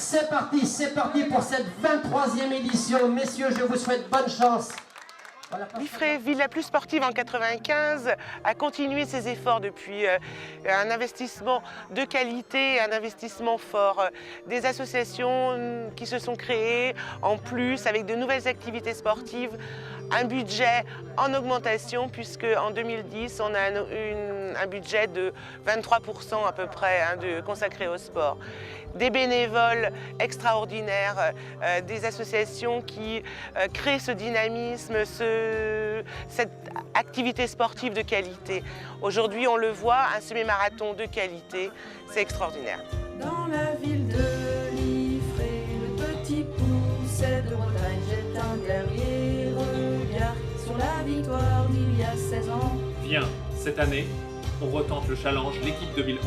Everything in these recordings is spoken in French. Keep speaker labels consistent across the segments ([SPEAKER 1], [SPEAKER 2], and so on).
[SPEAKER 1] C'est parti pour cette 23e édition. Messieurs, je vous souhaite bonne chance.
[SPEAKER 2] Liffré, ville la plus sportive en 1995, a continué ses efforts depuis un investissement de qualité, un investissement fort. Des associations qui se sont créées en plus avec de nouvelles activités sportives, un budget en augmentation puisque en 2010 on a un budget de 23% à peu près consacré au sport. Des bénévoles extraordinaires, des associations qui créent ce dynamisme, cette activité sportive de qualité. Aujourd'hui, on le voit, un semi-marathon de qualité, c'est extraordinaire.
[SPEAKER 3] Dans la ville de Liffré, le petit pousset de Bretagne jette un guerrier regard sur la victoire d'il y a 16 ans.
[SPEAKER 4] Viens, cette année, on retente le challenge l'équipe 2011.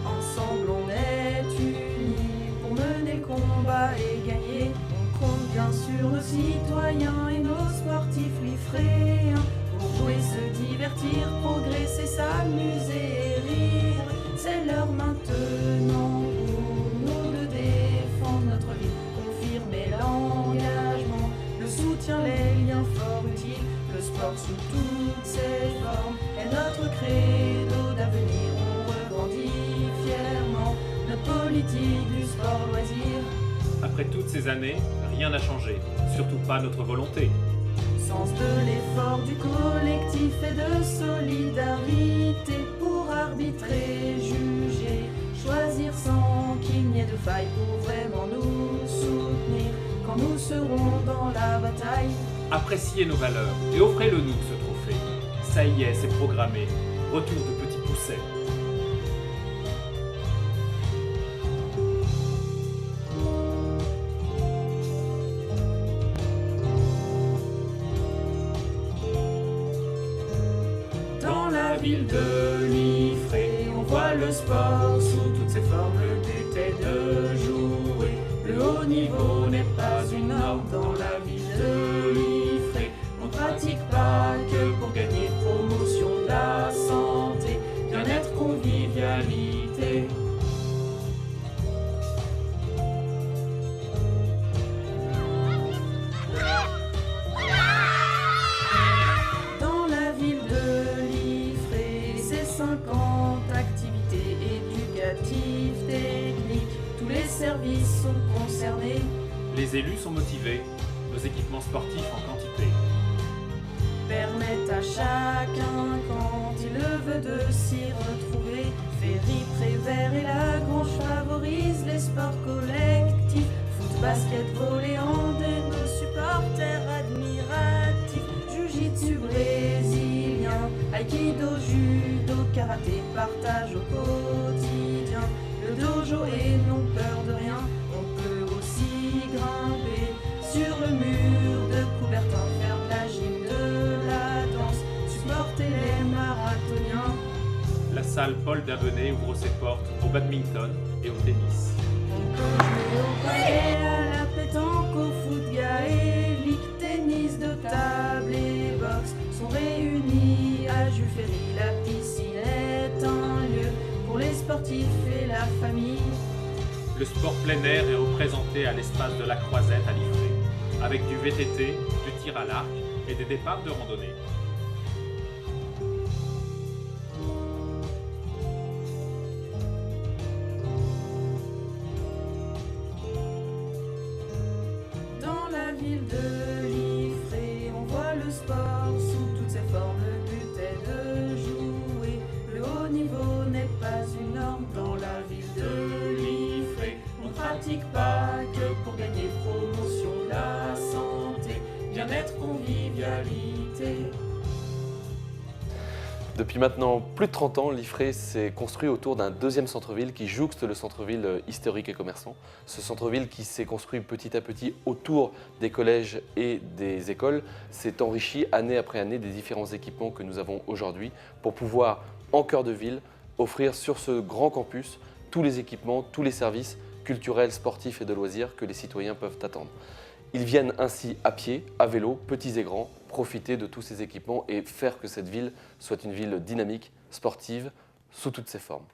[SPEAKER 3] Ensemble on est unis pour mener le combat et gagner. On compte bien sur nos citoyens et nos sportifs liffréens pour jouer, se divertir, progresser, s'amuser et rire. C'est l'heure maintenant pour nous de défendre notre ville, confirmer l'engagement, le soutien, les liens forts utiles. Le sport sous toutes ses formes est notre credo d'avenir. On revendique fièrement notre politique du sport loisir.
[SPEAKER 4] Après toutes ces années, rien n'a changé, surtout pas notre volonté.
[SPEAKER 3] Sens de l'effort du collectif et de solidarité pour arbitrer, juger, choisir sans qu'il n'y ait de faille pour vraiment nous soutenir quand nous serons dans la bataille.
[SPEAKER 4] Appréciez nos valeurs et offrez-le nous ce trophée. Ça y est, c'est programmé. Retour de Petit Pousset.
[SPEAKER 3] Dans la ville de Liffré, on voit le sport sous toutes ses formes. Le but est de jouer. Le haut niveau n'est pas une norme dans la ville de Liffré. On ne pratique pas que pour gagner, promotion de la santé, bien-être, convivialité. Dans la ville de Liffré, c'est 50 activités éducatives, techniques. Tous les services sont concernés.
[SPEAKER 4] Les élus sont motivés, nos équipements sportifs en quantité.
[SPEAKER 3] Permettent à chacun, quand il le veut, de s'y retrouver. Ferry, Prévert et la Grange favorisent les sports collectifs. Foot, basket, volley, handball, nos supporters admiratifs. Jiu-jitsu brésilien, aikido, judo, karaté, partage au quotidien. Le dojo et non peur de rien, on peut aussi grimper sur le mur de Coubertin, faire de la gym, de la danse, supporter les marathoniens.
[SPEAKER 4] La salle Paul Davenet ouvre ses portes au badminton et au tennis.
[SPEAKER 3] On peut jouer au palet, à la pétanque, au foot gaélique, tennis de table et boxe sont réunis à Jules Ferry. La piscine est un lieu pour les sportifs et la famille.
[SPEAKER 4] Le sport plein air est représenté à l'espace de la Croisette à Liffré, avec du VTT, du tir à l'arc et des départs de randonnée.
[SPEAKER 3] Dans la ville de Liffré, on voit le sport sous toutes ses formes. Le but est de jouer. Le haut niveau n'est pas une norme dans la ville de Liffré. On ne pratique pas que pour gagner, promotion de la santé, bien-être, convivialité.
[SPEAKER 5] Depuis maintenant plus de 30 ans, Liffré s'est construit autour d'un deuxième centre-ville qui jouxte le centre-ville historique et commerçant. Ce centre-ville qui s'est construit petit à petit autour des collèges et des écoles s'est enrichi année après année des différents équipements que nous avons aujourd'hui pour pouvoir, en cœur de ville, offrir sur ce grand campus tous les équipements, tous les services culturels, sportifs et de loisirs que les citoyens peuvent attendre. Ils viennent ainsi à pied, à vélo, petits et grands, profiter de tous ces équipements et faire que cette ville soit une ville dynamique, sportive, sous toutes ses formes.